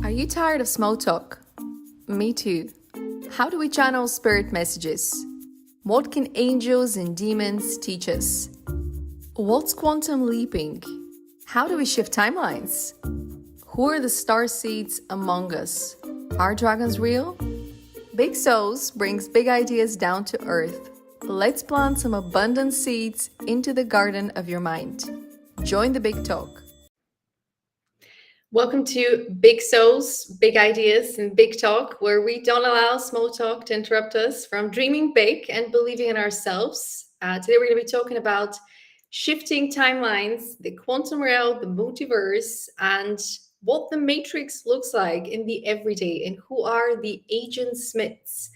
Are you tired of small talk? Me too. How do we channel spirit messages? What can angels and demons teach us? What's quantum leaping? How do we shift timelines? Who are the starseeds among us? Are dragons real? Big Souls brings big ideas down to earth. Let's plant some abundant seeds into the garden of your mind. Join the big talk. Welcome to Big Souls, Big Ideas, and Big Talk, where we don't allow small talk to interrupt us from dreaming big and believing in ourselves. Today we're going to be talking about shifting timelines, the quantum realm, the multiverse, and what the matrix looks like in the everyday, and who are the agent Smiths.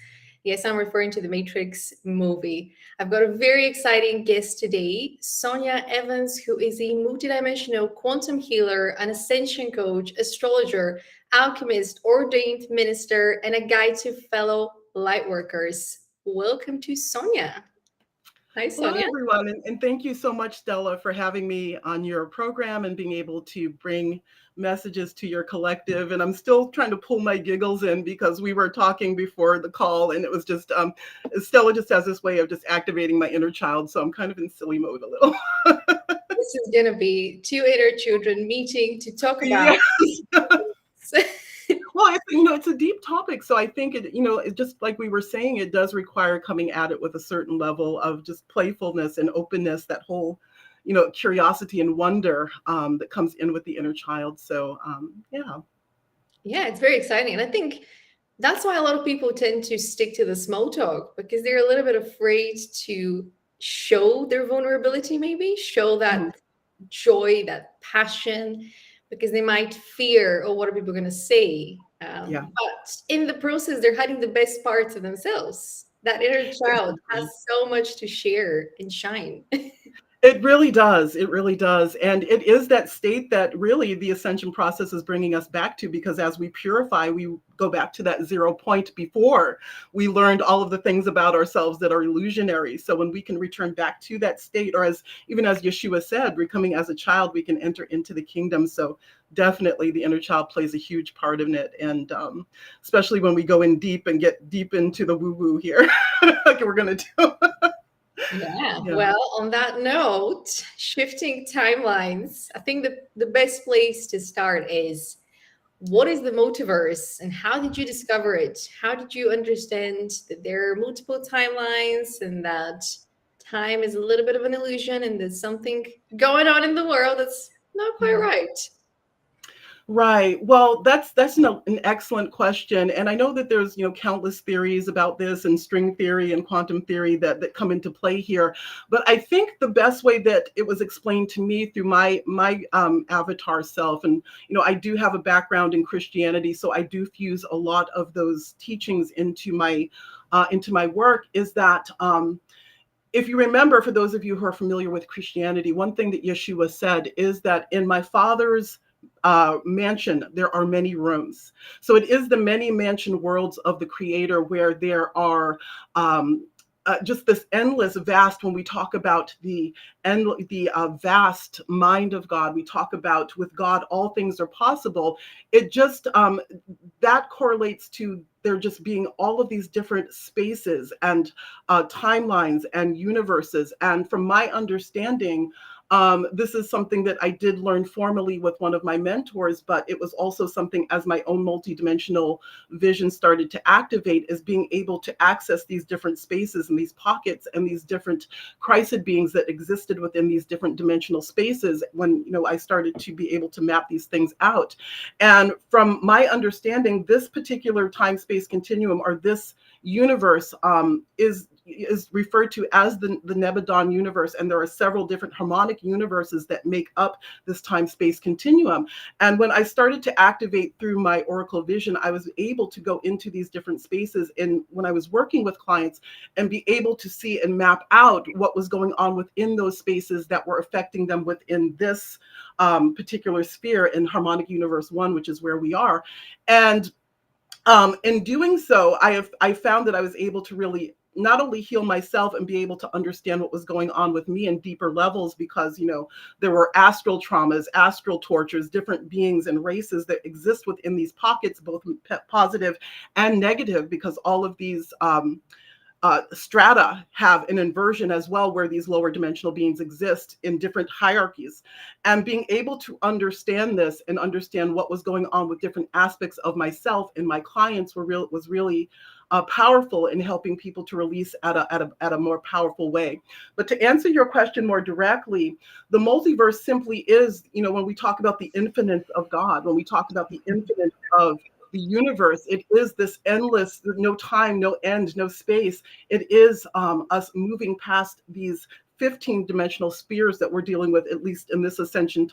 Yes, I'm referring to the Matrix movie. I've got a very exciting guest today, Sonja Evans, who is a multidimensional quantum healer, an Ascension coach, astrologer, alchemist, ordained minister, and a guide to fellow lightworkers. Welcome to Sonja. Hi, Sonja. Hello, everyone, and thank you so much, Stella, for having me on your program and being able to bring messages to your collective. And I'm still trying to pull my giggles in because we were talking before the call, and it was just Stella just has this way of just activating my inner child, so I'm kind of in silly mode a little. This is gonna be two inner children meeting to talk about. Yes. Well, it's a deep topic, so I think it just like we were saying, it does require coming at it with a certain level of just playfulness and openness, that whole, curiosity and wonder that comes in with the inner child. So, Yeah, it's very exciting. And I think that's why a lot of people tend to stick to the small talk, because they're a little bit afraid to show their vulnerability, maybe show that joy, that passion, because they might fear, oh, what are people going to say? Yeah. But in the process, they're hiding the best parts of themselves. That inner child has so much to share and shine. It really does. It really does. And it is that state that really the ascension process is bringing us back to, because as we purify, we go back to that 0 point before we learned all of the things about ourselves that are illusionary. So when we can return back to that state, or even as Yeshua said, becoming as a child, we can enter into the kingdom. So definitely the inner child plays a huge part in it. And especially when we go in deep and get deep into the woo-woo here, like we're going to do. Yeah. Well, on that note, shifting timelines, I think the best place to start is, what is the multiverse and how did you discover it? How did you understand that there are multiple timelines and that time is a little bit of an illusion and there's something going on in the world that's not quite right? Right. Well, that's an excellent question, and I know that there's countless theories about this, and string theory and quantum theory that come into play here. But I think the best way that it was explained to me through my avatar self, and I do have a background in Christianity, so I do fuse a lot of those teachings into my work. Is that if you remember, for those of you who are familiar with Christianity, one thing that Yeshua said is that in my Father's mansion, there are many rooms. So it is the many mansion worlds of the Creator, where there are just this endless, vast. When we talk about the vast mind of God, we talk about with God all things are possible. It just that correlates to there just being all of these different spaces and timelines and universes. And from my understanding, this is something that I did learn formally with one of my mentors, but it was also something as my own multidimensional vision started to activate, is being able to access these different spaces and these pockets and these different chrysid beings that existed within these different dimensional spaces when I started to be able to map these things out. And from my understanding, this particular time space continuum, or this universe, is referred to as the Nebadon universe, and there are several different harmonic universes that make up this time-space continuum. And when I started to activate through my oracle vision, I was able to go into these different spaces, and when I was working with clients, and be able to see and map out what was going on within those spaces that were affecting them within this particular sphere in harmonic universe 1, which is where we are. And in doing so, I found that I was able to really not only heal myself and be able to understand what was going on with me in deeper levels, because, there were astral traumas, astral tortures, different beings and races that exist within these pockets, both positive and negative, because all of these strata have an inversion as well, where these lower dimensional beings exist in different hierarchies. And being able to understand this and understand what was going on with different aspects of myself and my clients was really powerful in helping people to release at a more powerful way. But to answer your question more directly, the multiverse simply is, when we talk about the infinite of God, when we talk about the infinite of the universe, it is this endless, no time, no end, no space. It is us moving past these 15-dimensional spheres that we're dealing with, at least in this ascension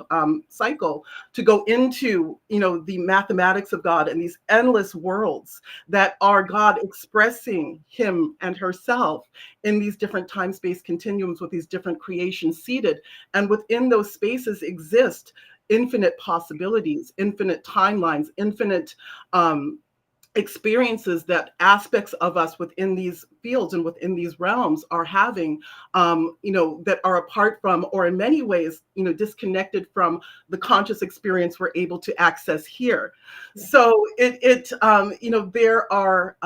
cycle, to go into, the mathematics of God and these endless worlds that are God expressing him and herself in these different time-space continuums with these different creations seated. And within those spaces exist infinite possibilities, infinite timelines, infinite experiences that aspects of us within these fields and within these realms are having, that are apart from, or in many ways, disconnected from the conscious experience we're able to access here. Yeah. So there are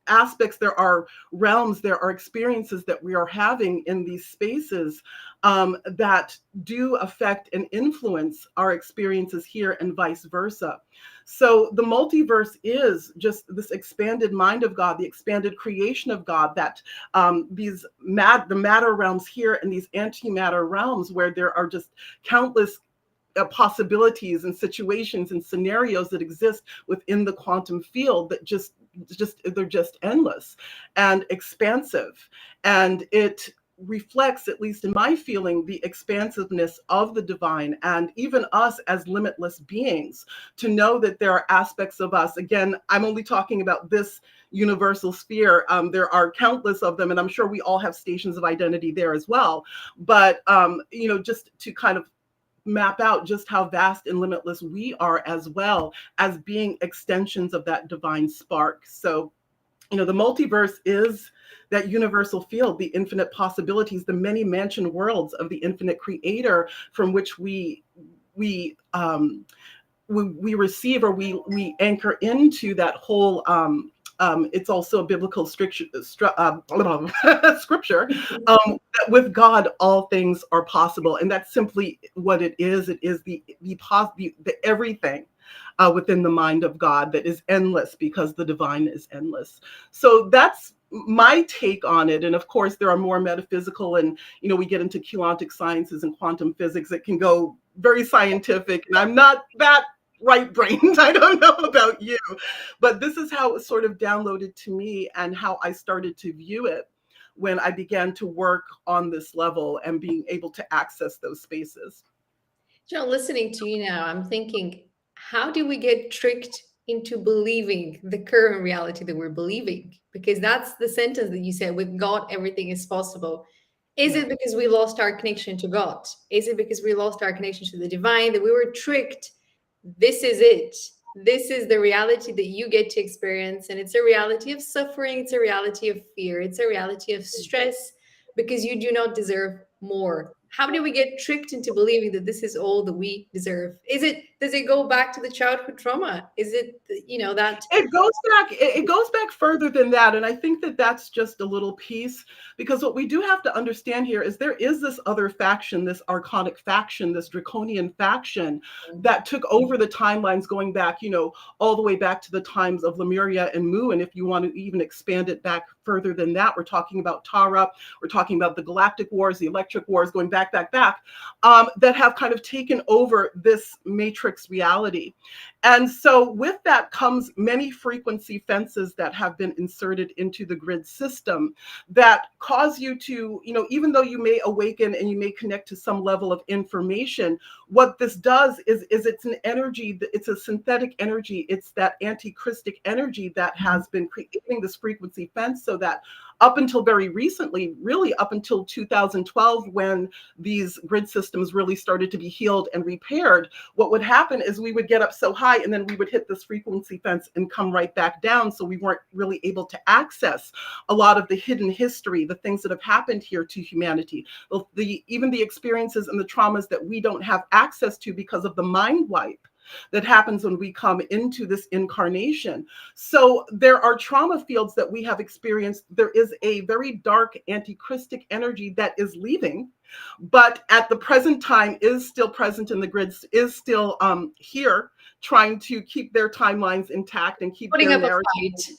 aspects, there are realms, there are experiences that we are having in these spaces that do affect and influence our experiences here and vice versa. So the multiverse is just this expanded mind of God, the expanded creation of God, that the matter realms here and these antimatter realms, where there are just countless possibilities and situations and scenarios that exist within the quantum field that they're just endless and expansive. And it reflects, at least in my feeling, the expansiveness of the divine and even us as limitless beings, to know that there are aspects of us. Again, I'm only talking about this universal sphere. There are countless of them, and I'm sure we all have stations of identity there as well. But, just to kind of map out just how vast and limitless we are, as well as being extensions of that divine spark. So, the multiverse is that universal field, the infinite possibilities, the many mansion worlds of the infinite creator, from which we receive, or we anchor into that whole it's also a biblical scripture, scripture that with God all things are possible, and that's simply what it is. It is the everything within the mind of God that is endless, because the divine is endless. So that's my take on it. And of course, there are more metaphysical, and we get into quantic sciences and quantum physics that can go very scientific, and I'm not that right-brained. I don't know about you, but this is how it was sort of downloaded to me, and how I started to view it when I began to work on this level and being able to access those spaces. Listening to you now, I'm thinking, how do we get tricked into believing the current reality that we're believing? Because that's the sentence that you said, with God, everything is possible. Is it because we lost our connection to God? Is it because we lost our connection to the divine, that we were tricked? This is it. This is the reality that you get to experience. And it's a reality of suffering. It's a reality of fear. It's a reality of stress, because you do not deserve more. How do we get tricked into believing that this is all that we deserve? Does it go back to the childhood trauma? Is it, that it goes back further than that. And I think that that's just a little piece, because what we do have to understand here is there is this other faction, this archonic faction, this draconian faction that took over the timelines, going back, all the way back to the times of Lemuria and Mu. And if you want to even expand it back further than that, we're talking about Tara, we're talking about the Galactic Wars, the Electric Wars, going back, that have kind of taken over this matrix reality. And so with that comes many frequency fences that have been inserted into the grid system that cause you to, even though you may awaken and you may connect to some level of information, what this does is it's an energy, it's a synthetic energy. It's that anti-Christic energy that has been creating this frequency fence, so that up until very recently, really up until 2012, when these grid systems really started to be healed and repaired, what would happen is we would get up so high and then we would hit this frequency fence and come right back down. So we weren't really able to access a lot of the hidden history, the things that have happened here to humanity, even the experiences and the traumas that we don't have access to because of the mind wipe that happens when we come into this incarnation. So there are trauma fields that we have experienced. There is a very dark anti-Christic energy that is leaving, but at the present time is still present in the grids, is still here, trying to keep their timelines intact and keep Putting their up a narrative. fight.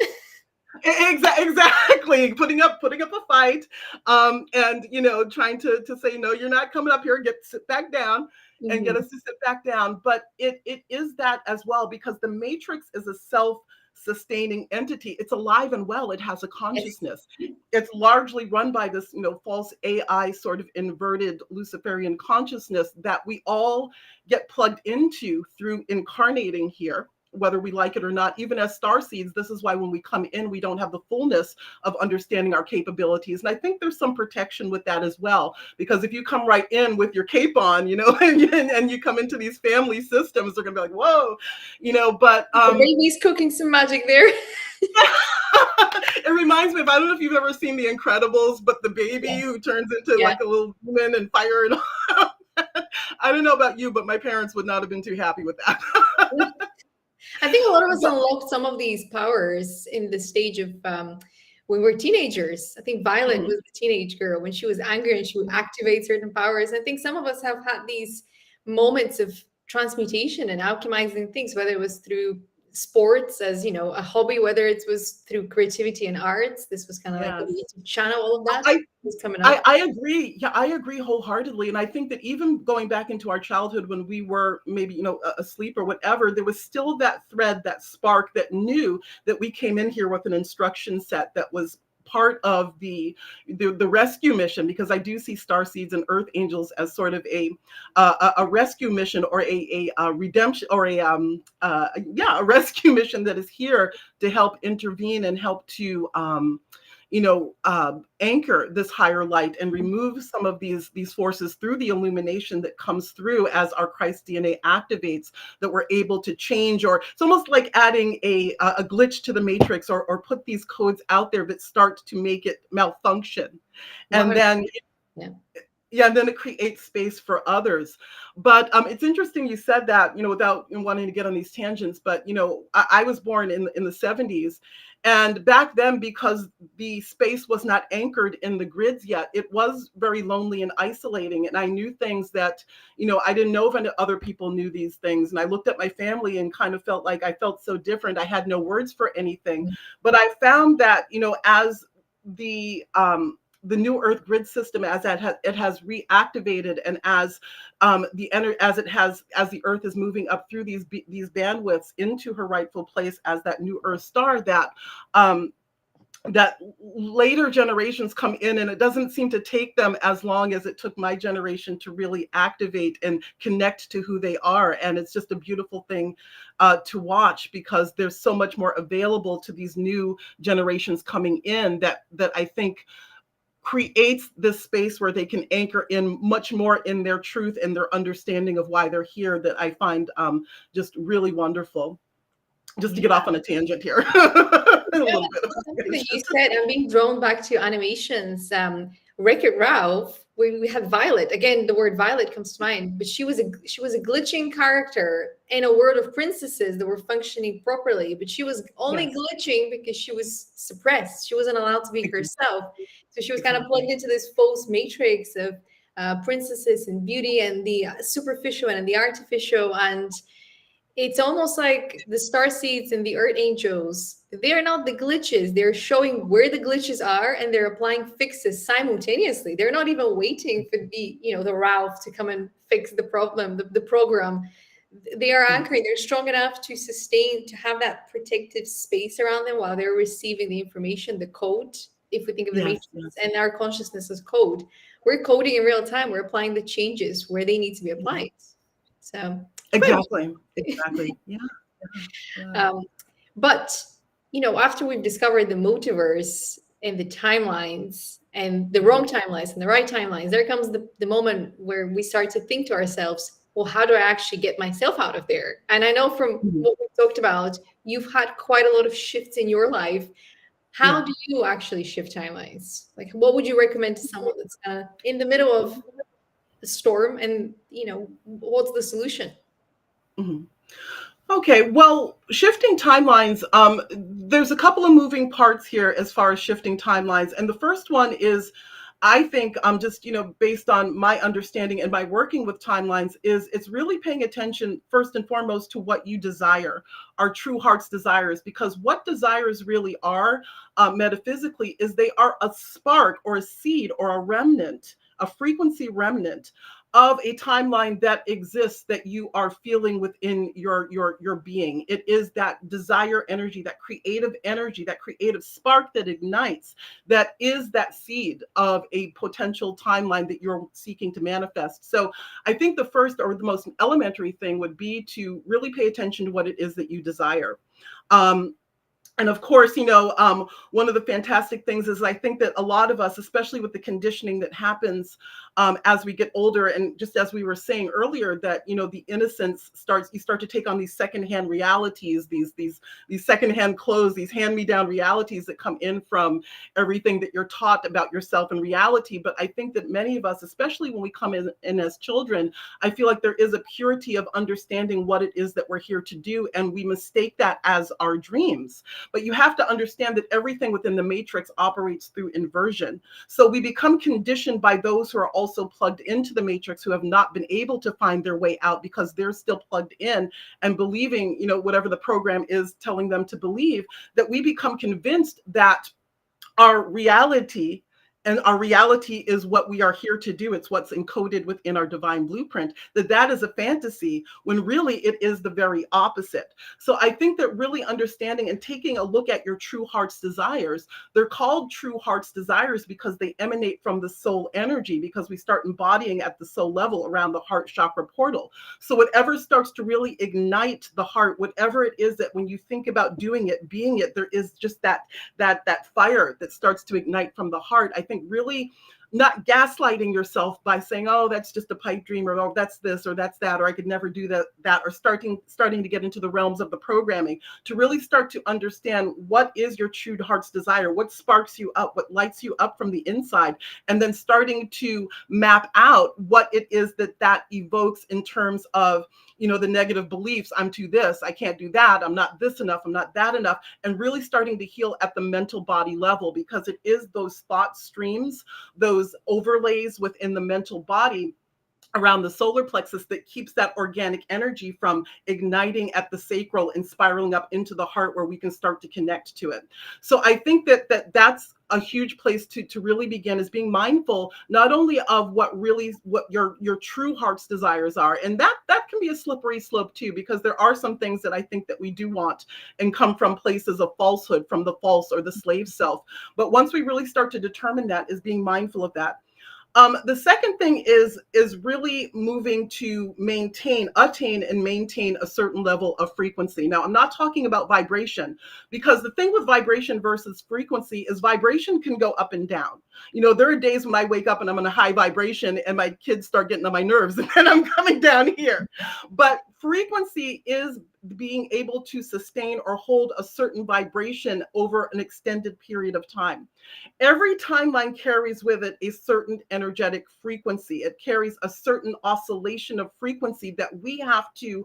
Exactly, putting up a fight, and trying to say, no, you're not coming up here, sit back down, and get us to sit back down. But it is that as well, because the matrix is a self-sustaining entity. It's alive and well. It has a consciousness. Yes. It's largely run by this false AI sort of inverted Luciferian consciousness that we all get plugged into through incarnating here, whether we like it or not. Even as starseeds, this is why when we come in, we don't have the fullness of understanding our capabilities. And I think there's some protection with that as well, because if you come right in with your cape on, and you come into these family systems, they're gonna be like, whoa, but the baby's cooking some magic there. It reminds me of, I don't know if you've ever seen The Incredibles, but the baby who turns into like a little woman and fire and all. I don't know about you, but my parents would not have been too happy with that. I think a lot of us unlocked some of these powers in the stage of when we were teenagers. I think Violet was a teenage girl when she was angry and she would activate certain powers. I think some of us have had these moments of transmutation and alchemizing things, whether it was through sports as a hobby, whether it was through creativity and arts. This was kind of like a way to channel all of that. Was coming up. I agree. Yeah, I agree wholeheartedly. And I think that even going back into our childhood when we were maybe, asleep or whatever, there was still that thread, that spark that knew that we came in here with an instruction set that was part of the rescue mission, because I do see starseeds and earth angels as sort of a rescue mission, or a redemption, or a rescue mission that is here to help intervene and help to anchor this higher light and remove some of these forces through the illumination that comes through as our Christ DNA activates, that we're able to change. Or it's almost like adding a glitch to the matrix, or put these codes out there that start to make it malfunction. And then and then it creates space for others. But it's interesting you said that, without wanting to get on these tangents, but I was born in the 70s. And back then, because the space was not anchored in the grids yet, it was very lonely and isolating. And I knew things that, I didn't know if other people knew these things. And I looked at my family and kind of felt like I felt so different. I had no words for anything. But I found that, as the new Earth grid system, as it has reactivated, and as the Earth is moving up through these bandwidths into her rightful place as that new Earth star, that later generations come in, and it doesn't seem to take them as long as it took my generation to really activate and connect to who they are. And it's just a beautiful thing to watch, because there's so much more available to these new generations coming in that I think creates this space where they can anchor in much more in their truth and their understanding of why they're here, that I find just really wonderful. Just to get off on a tangent here. A little bit. Something that you said, I'm being drawn back to animations. Wreck-It Ralph, when we had Violet, again, the word Violet comes to mind, but she was a glitching character in a world of princesses that were functioning properly, but she was only glitching because she was suppressed. She wasn't allowed to be herself. So she was kind of plugged into this false matrix of princesses and beauty and the superficial and the artificial. And it's almost like the starseeds and the earth angels, they're not the glitches. They're showing where the glitches are, and they're applying fixes simultaneously. They're not even waiting for the Ralph to come and fix the problem, the program. They are anchoring. They're strong enough to sustain, to have that protective space around them while they're receiving the information, the code. If we think of the matrix and our consciousness as code, we're coding in real time. We're applying the changes where they need to be applied. So exactly. But after we've discovered the multiverse in the timelines and the wrong timelines and the right timelines, there comes the moment where we start to think to ourselves, well, how do I actually get myself out of there? And I know from Mhm. what we talked about, you've had quite a lot of shifts in your life. How Yeah. do you actually shift timelines? Like, what would you recommend to someone that's in the middle of a storm, and what's the solution? Mhm. Okay, well, shifting timelines, there's a couple of moving parts here as far as shifting timelines. And the first one is, I think, just, based on my understanding and my working with timelines, is it's really paying attention first and foremost to what you desire, our true heart's desires, because what desires really are, metaphysically, is they are a spark or a seed or a remnant, a frequency remnant of a timeline that exists that you are feeling within your being. It is that desire energy, that creative spark that ignites, that is that seed of a potential timeline that you're seeking to manifest. So I think the first or the most elementary thing would be to really pay attention to what it is that you desire. Um, and of course, one of the fantastic things is I think that a lot of us, especially with the conditioning that happens as we get older, and just as we were saying earlier, that the innocence starts. You start to take on these secondhand realities, these secondhand clothes, these hand-me-down realities that come in from everything that you're taught about yourself and reality. But I think that many of us, especially when we come in as children, I feel like there is a purity of understanding what it is that we're here to do, and we mistake that as our dreams. But you have to understand that everything within the matrix operates through inversion. So we become conditioned by those who are also plugged into the matrix, who have not been able to find their way out because they're still plugged in and believing, whatever the program is telling them to believe, that we become convinced that our reality and our reality is what we are here to do. It's what's encoded within our divine blueprint, that is a fantasy, when really it is the very opposite. So I think that really understanding and taking a look at your true heart's desires, they're called true heart's desires because they emanate from the soul energy, because we start embodying at the soul level around the heart chakra portal. So whatever starts to really ignite the heart, whatever it is that when you think about doing it, being it, there is just that fire that starts to ignite from the heart. I think really not gaslighting yourself by saying, oh, that's just a pipe dream, or oh, that's this or that's that, or I could never do that, or starting to get into the realms of the programming, to really start to understand what is your true heart's desire, what sparks you up, what lights you up from the inside, and then starting to map out what it is that evokes in terms of, the negative beliefs. I'm too this, I can't do that, I'm not this enough, I'm not that enough, and really starting to heal at the mental body level, because it is those thought streams, those overlays within the mental body around the solar plexus that keeps that organic energy from igniting at the sacral and spiraling up into the heart, where we can start to connect to it. So I think that's a huge place to really begin, is being mindful not only of what your true heart's desires are, and that can be a slippery slope too, because there are some things that I think that we do want and come from places of falsehood, from the false or the slave self. But once we really start to determine that, is being mindful of that. The second thing is really moving to attain and maintain a certain level of frequency. Now, I'm not talking about vibration, because the thing with vibration versus frequency is vibration can go up and down. There are days when I wake up and I'm in a high vibration and my kids start getting on my nerves and then I'm coming down here. But frequency is being able to sustain or hold a certain vibration over an extended period of time. Every timeline carries with it a certain energetic frequency. It carries a certain oscillation of frequency that we have to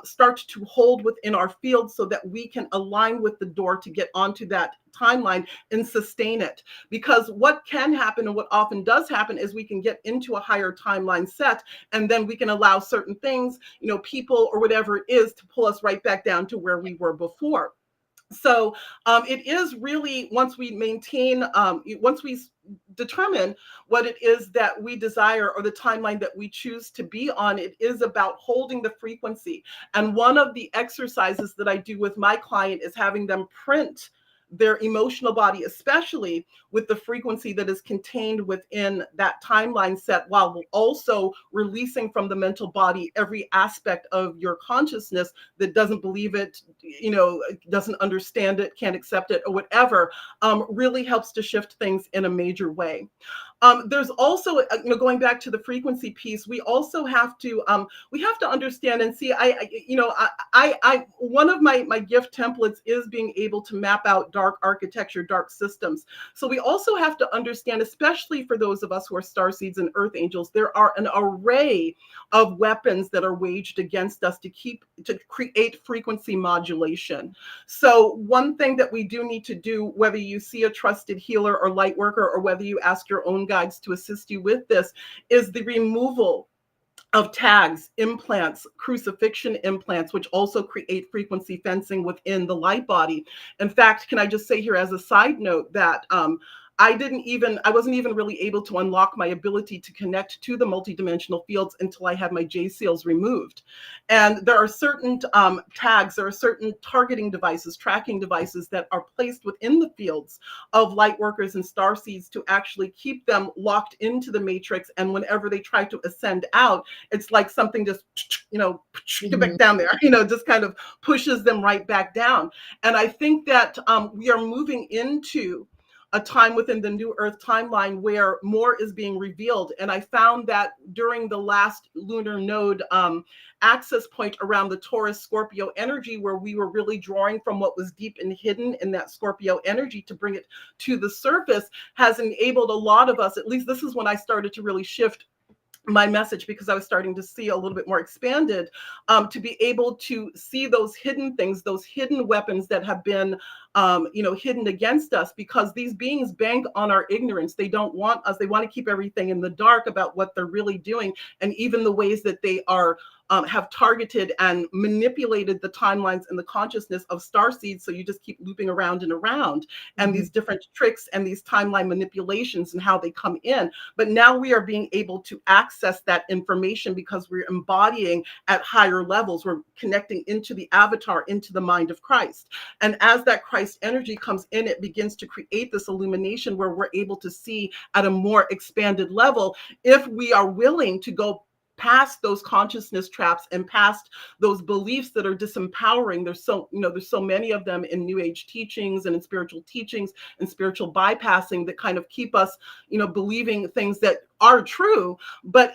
start to hold within our field, so that we can align with the door to get onto that timeline and sustain it. Because what can happen, and what often does happen, is we can get into a higher timeline set, and then we can allow certain things, people or whatever it is, to pull us right back down to where we were before. So it is really, once we determine what it is that we desire, or the timeline that we choose to be on, it is about holding the frequency. And one of the exercises that I do with my client is having them print their emotional body, especially with the frequency that is contained within that timeline set, while also releasing from the mental body every aspect of your consciousness that doesn't believe it, doesn't understand it, can't accept it, or whatever, really helps to shift things in a major way. There's also, going back to the frequency piece, we also have to understand and see. One of my gift templates is being able to map out dark architecture, dark systems. So we also have to understand, especially for those of us who are starseeds and earth angels, there are an array of weapons that are waged against us to create frequency modulation. So one thing that we do need to do, whether you see a trusted healer or light worker, or whether you ask your own guides to assist you with this, is the removal of tags, implants, crucifixion implants, which also create frequency fencing within the light body. In fact, can I just say here as a side note that I wasn't even really able to unlock my ability to connect to the multidimensional fields until I had my J seals removed. And there are certain tags, there are certain targeting devices, tracking devices that are placed within the fields of light workers and starseeds to actually keep them locked into the matrix. And whenever they try to ascend out, it's like something just, get back down there, just kind of pushes them right back down. And I think that we are moving into a time within the new earth timeline where more is being revealed. And I found that during the last lunar node access point around the Taurus Scorpio energy, where we were really drawing from what was deep and hidden in that Scorpio energy to bring it to the surface, has enabled a lot of us, at least this is when I started to really shift my message, because I was starting to see a little bit more expanded, to be able to see those hidden things, those hidden weapons that have been, hidden against us, because these beings bank on our ignorance. They don't want us. They want to keep everything in the dark about what they're really doing, and even the ways that they are have targeted and manipulated the timelines and the consciousness of starseeds. So you just keep looping around and around, and these different tricks and these timeline manipulations and how they come in. But now we are being able to access that information because we're embodying at higher levels. We're connecting into the avatar, into the mind of Christ. And as that Christ energy comes in, it begins to create this illumination where we're able to see at a more expanded level, if we are willing to go past those consciousness traps and past those beliefs that are disempowering. There's so many of them in new age teachings and in spiritual teachings and spiritual bypassing that kind of keep us, believing things that are true, but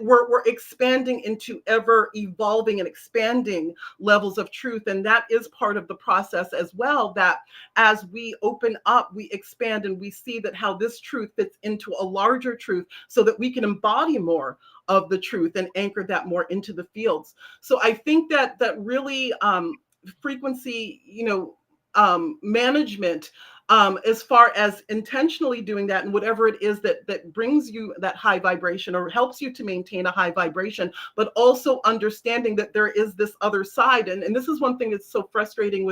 we're expanding into ever evolving and expanding levels of truth. And that is part of the process as well, that as we open up, we expand, and we see that how this truth fits into a larger truth, so that we can embody more of the truth and anchor that more into the fields. So I think that really frequency, management, as far as intentionally doing that, and whatever it is that brings you that high vibration or helps you to maintain a high vibration, but also understanding that there is this other side. And this is one thing that's so frustrating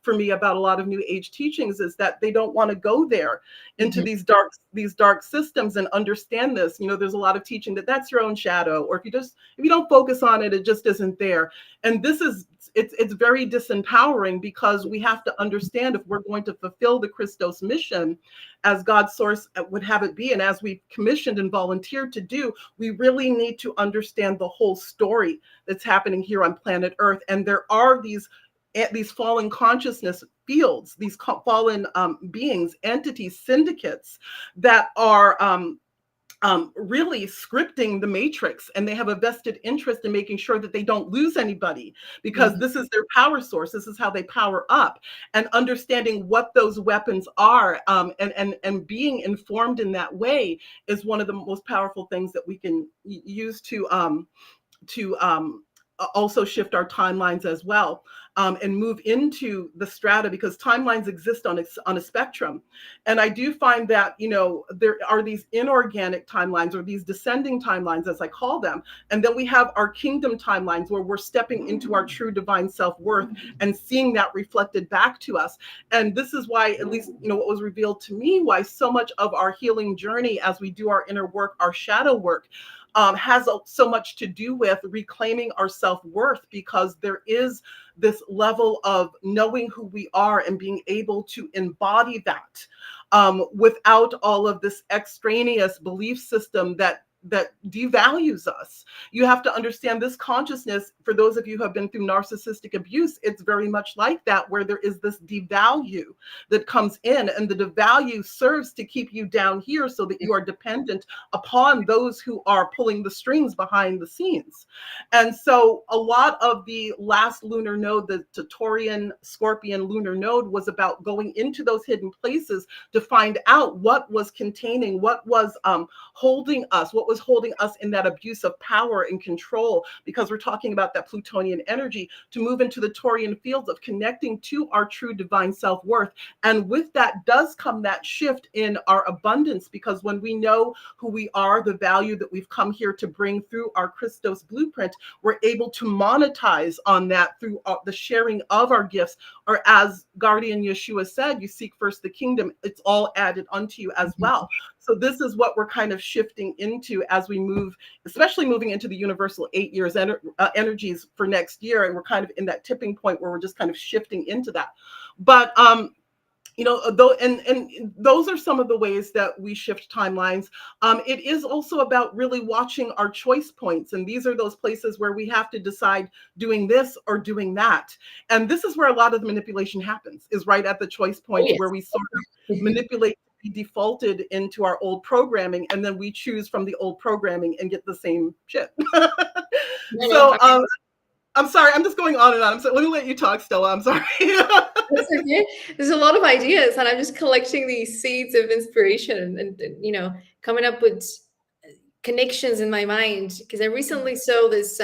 for me about a lot of new age teachings, is that they don't want to go there into these dark systems and understand this. There's a lot of teaching that that's your own shadow, or if you don't focus on it, it just isn't there. And it's very disempowering, because we have to understand, if we're going to fulfill the Christos mission as God's source would have it be, and as we've commissioned and volunteered to do, we really need to understand the whole story that's happening here on planet Earth. And there are these fallen consciousness fields, these fallen beings, entities, syndicates that are really scripting the matrix, and they have a vested interest in making sure that they don't lose anybody, because this is their power source. This is how they power up. And understanding what those weapons are, and being informed in that way, is one of the most powerful things that we can use to also shift our timelines as well, and move into the strata, because timelines exist on a spectrum. And I do find that, there are these inorganic timelines, or these descending timelines, as I call them. And then we have our kingdom timelines, where we're stepping into our true divine self-worth and seeing that reflected back to us. And this is why, at least, what was revealed to me, why so much of our healing journey, as we do our inner work, our shadow work, has so much to do with reclaiming our self-worth, because there is this level of knowing who we are and being able to embody that, without all of this extraneous belief system that devalues us. You have to understand this consciousness. For those of you who have been through narcissistic abuse, it's very much like that, where there is this devalue that comes in, and the devalue serves to keep you down here so that you are dependent upon those who are pulling the strings behind the scenes. And so a lot of the last lunar node, the Taurian Scorpion lunar node, was about going into those hidden places to find out what was containing, what was holding us, what was holding us in that abuse of power and control, because we're talking about that Plutonian energy, to move into the Taurian fields of connecting to our true divine self-worth. And with that does come that shift in our abundance, because when we know who we are, the value that we've come here to bring through our Christos blueprint, we're able to monetize on that through the sharing of our gifts. Or as Guardian Yeshua said, you seek first the kingdom, it's all added unto you as well. So this is what we're kind of shifting into as we move, especially moving into the universal 8 years energies for next year. And we're kind of in that tipping point where we're just kind of shifting into that. But though, and those are some of the ways that we shift timelines. It is also about really watching our choice points. And these are those places where we have to decide doing this or doing that. And this is where a lot of the manipulation happens, is right at the choice point, where we sort of manipulate, be defaulted into our old programming, and then we choose from the old programming and get the same shit. So I'm sorry, I'm just going on and on. So let me let you talk, Stella. I'm sorry. That's okay. There's a lot of ideas, and I'm just collecting these seeds of inspiration and coming up with connections in my mind, because I recently saw this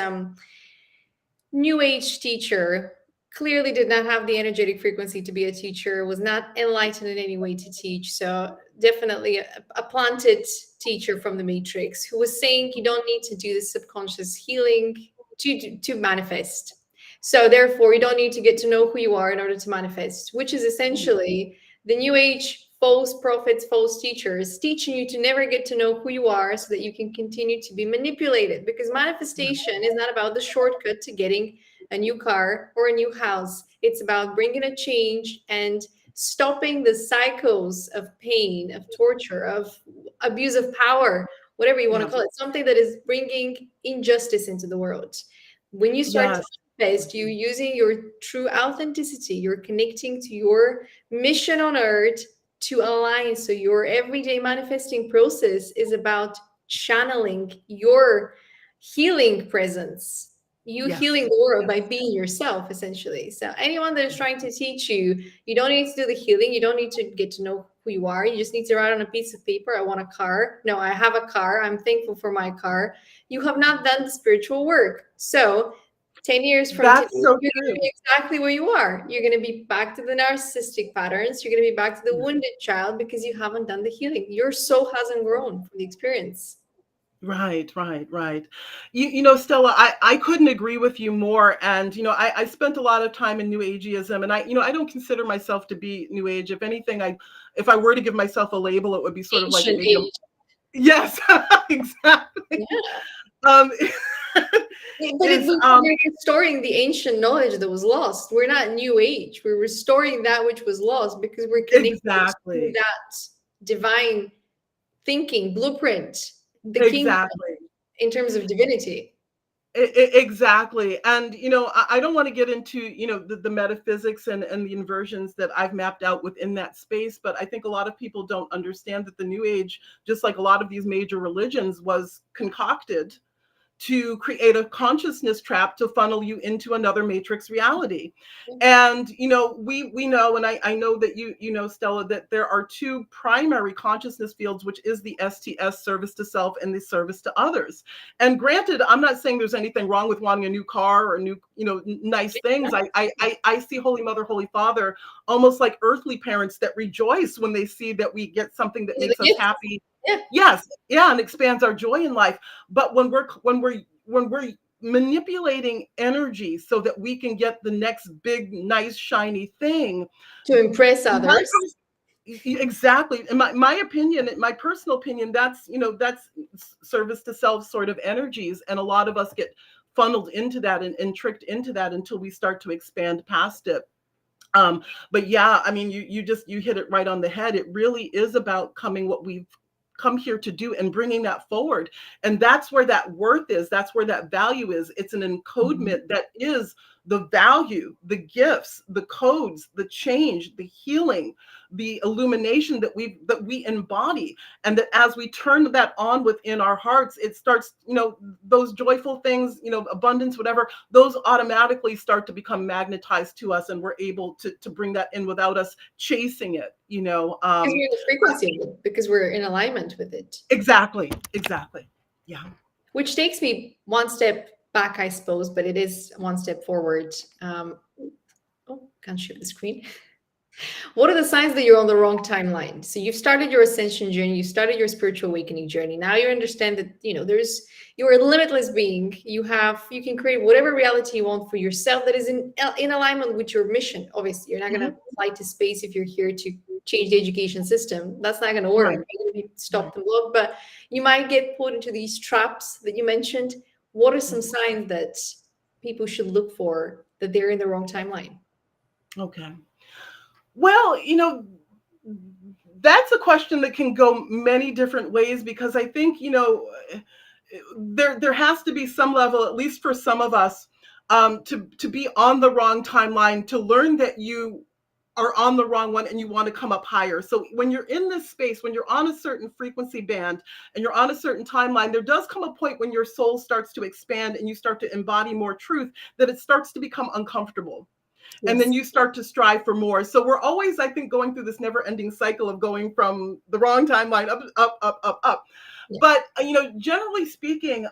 new age teacher, clearly did not have the energetic frequency to be a teacher, was not enlightened in any way to teach. So definitely a planted teacher from the Matrix, who was saying you don't need to do the subconscious healing to manifest. So therefore, you don't need to get to know who you are in order to manifest, which is essentially the new age false prophets, false teachers teaching you to never get to know who you are so that you can continue to be manipulated. Because manifestation is not about the shortcut to getting a new car or a new house. It's about bringing a change and stopping the cycles of pain, of torture, of abuse of power, whatever you want to call it, something that is bringing injustice into the world. When you start to manifest, you using your true authenticity, you're connecting to your mission on earth to align. So your everyday manifesting process is about channeling your healing presence, healing the world by being yourself, essentially. So anyone that is trying to teach you, you don't need to do the healing, you don't need to get to know who you are, you just need to write on a piece of paper, I want a car. No, I have a car, I'm thankful for my car. You have not done the spiritual work. So 10 years from today, you're going to be exactly where you are. You're going to be back to the narcissistic patterns. You're going to be back to the wounded child, because you haven't done the healing. Your soul hasn't grown from the experience. Right. Stella, I couldn't agree with you more. And, I spent a lot of time in New Ageism, and I don't consider myself to be New Age. If anything, if I were to give myself a label, it would be sort of like maybe yes, exactly. Yeah. We're restoring the ancient knowledge that was lost. We're not New Age. We're restoring that which was lost, because we're connected to that divine thinking blueprint, the kingdom in terms of divinity. Exactly. And, I don't want to get into, the metaphysics and the inversions that I've mapped out within that space. But I think a lot of people don't understand that the New Age, just like a lot of these major religions, was concocted to create a consciousness trap to funnel you into another matrix reality. And, we know, and I know that you know, Stella, that there are two primary consciousness fields, which is the STS, service to self, and the service to others. And granted, I'm not saying there's anything wrong with wanting a new car or new, nice things. I see Holy Mother, Holy Father, almost like earthly parents that rejoice when they see that we get something that makes us happy. Yes, and expands our joy in life. But when we're manipulating energy so that we can get the next big, nice, shiny thing to impress others, Exactly. In my opinion, my personal opinion, that's, that's service to self sort of energies. And a lot of us get funneled into that and tricked into that until we start to expand past it. But yeah, I mean, you hit it right on the head. It really is about coming what we've come here to do and bringing that forward. And that's where that worth is. That's where that value is. It's an encodement that is the value, the gifts, the codes, the change, the healing, the illumination that we embody. And that as we turn that on within our hearts, it starts, those joyful things, abundance, whatever, those automatically start to become magnetized to us, and we're able to bring that in without us chasing it, Because we're in the frequency of it, because we're in alignment with it. Exactly. Yeah. Which takes me one step back, I suppose, but it is one step forward. Can't share the screen. What are the signs that you're on the wrong timeline? So you've started your ascension journey, you started your spiritual awakening journey. Now you understand that, you're a limitless being. You can create whatever reality you want for yourself that is in alignment with your mission. Obviously, you're not going to fly to space if you're here to change the education system. That's not going to work. Right. You're going to be stopped and blocked, but you might get put into these traps that you mentioned. What are some signs that people should look for that they're in the wrong timeline? Okay. Well, that's a question that can go many different ways, because I think, there has to be some level, at least for some of us, to be on the wrong timeline, to learn that you are on the wrong one and you want to come up higher. So when you're in this space, when you're on a certain frequency band and you're on a certain timeline, there does come a point when your soul starts to expand and you start to embody more truth, that it starts to become uncomfortable. Yes. And then you start to strive for more. So we're always, I think, going through this never-ending cycle of going from the wrong timeline up. Yeah. But, generally speaking,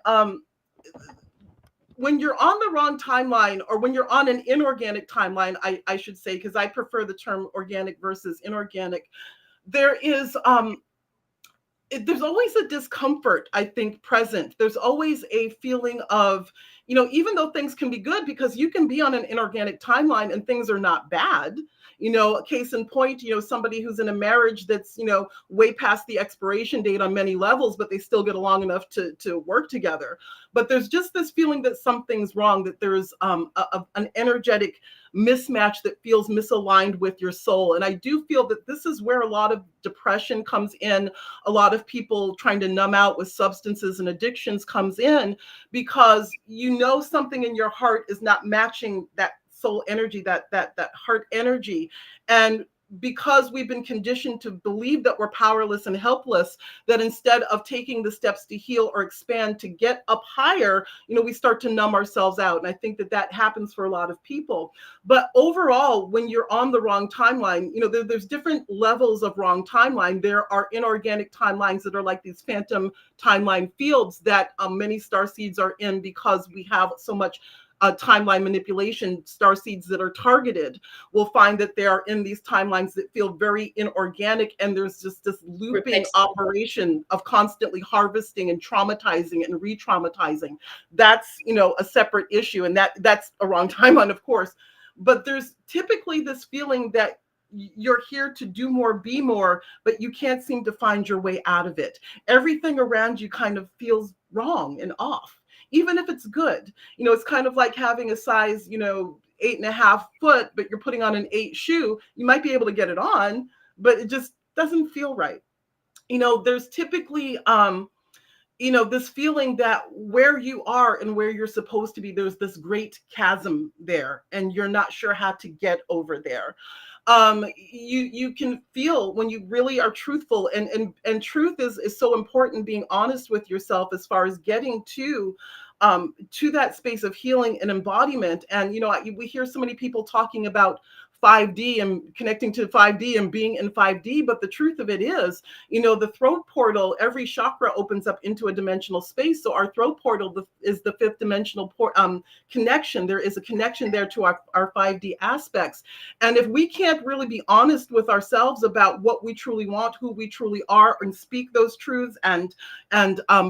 when you're on the wrong timeline, or when you're on an inorganic timeline, I should say, because I prefer the term organic versus inorganic, there's always a discomfort, I think, present. There's always a feeling of, even though things can be good, because you can be on an inorganic timeline and things are not bad. Case in point, somebody who's in a marriage that's, way past the expiration date on many levels, but they still get along enough to work together. But there's just this feeling that something's wrong, that there's an energetic mismatch that feels misaligned with your soul. And I do feel that this is where a lot of depression comes in. A lot of people trying to numb out with substances and addictions comes in, because something in your heart is not matching that soul energy, that heart energy. And because we've been conditioned to believe that we're powerless and helpless, that instead of taking the steps to heal or expand to get up higher, we start to numb ourselves out. And I think that happens for a lot of people. But overall, when you're on the wrong timeline, there's different levels of wrong timeline. There are inorganic timelines that are like these phantom timeline fields that many starseeds are in, because we have so much timeline manipulation. Starseeds that are targeted will find that they are in these timelines that feel very inorganic, and there's just this looping operation of constantly harvesting and traumatizing and re-traumatizing. That's, a separate issue, and that's a wrong timeline, of course. But there's typically this feeling that you're here to do more, be more, but you can't seem to find your way out of it. Everything around you kind of feels wrong and off. Even if it's good, it's kind of like having a size, 8.5 foot, but you're putting on an 8 shoe. You might be able to get it on, but it just doesn't feel right. There's typically, this feeling that where you are and where you're supposed to be, there's this great chasm there, and you're not sure how to get over there. You can feel when you really are truthful, and truth is so important, being honest with yourself as far as getting to that space of healing and embodiment. And, we hear so many people talking about 5D and connecting to 5D and being in 5D. But the truth of it is, the throat portal, every chakra opens up into a dimensional space. So our throat portal is the 5th dimensional connection. There is a connection there to our 5D aspects. And if we can't really be honest with ourselves about what we truly want, who we truly are, and speak those truths and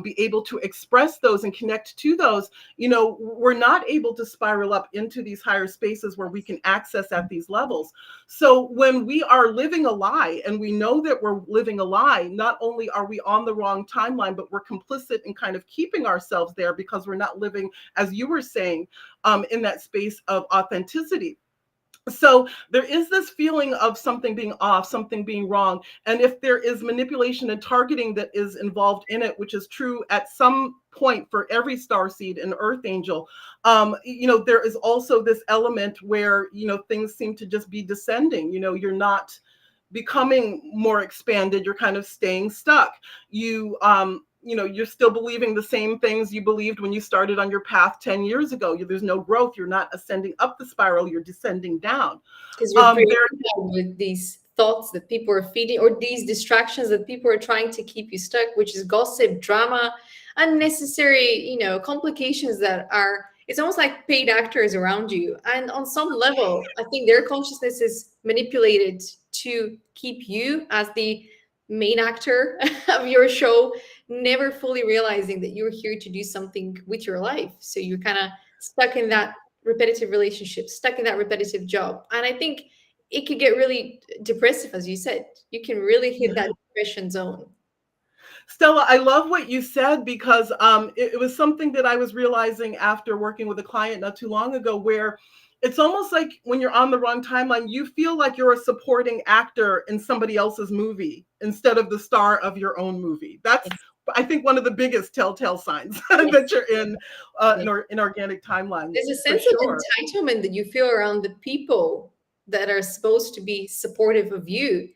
be able to express those and connect to those, we're not able to spiral up into these higher spaces where we can access at these levels. levels. So when we are living a lie and we know that we're living a lie, not only are we on the wrong timeline, but we're complicit in kind of keeping ourselves there because we're not living, as you were saying, in that space of authenticity. So there is this feeling of something being off, something being wrong. And if there is manipulation and targeting that is involved in it, which is true at some point for every starseed and earth angel, there is also this element where, things seem to just be descending. You're not becoming more expanded, you're kind of staying stuck. You're still believing the same things you believed when you started on your path 10 years ago. There's no growth. You're not ascending up the spiral, you're descending down. Because you're preoccupied with these thoughts that people are feeding, or these distractions that people are trying to keep you stuck, which is gossip, drama, unnecessary, complications that are, it's almost like paid actors around you. And on some level, I think their consciousness is manipulated to keep you as the main actor of your show, never fully realizing that you're here to do something with your life. So you're kind of stuck in that repetitive relationship, stuck in that repetitive job. And I think it could get really depressive, as you said. You can really hit that depression zone. Stella, I love what you said because it was something that I was realizing after working with a client not too long ago, where it's almost like when you're on the wrong timeline, you feel like you're a supporting actor in somebody else's movie instead of the star of your own movie. That's, I think, one of the biggest telltale signs that you're in an organic timeline. There's a sense of entitlement that you feel around the people that are supposed to be supportive of you.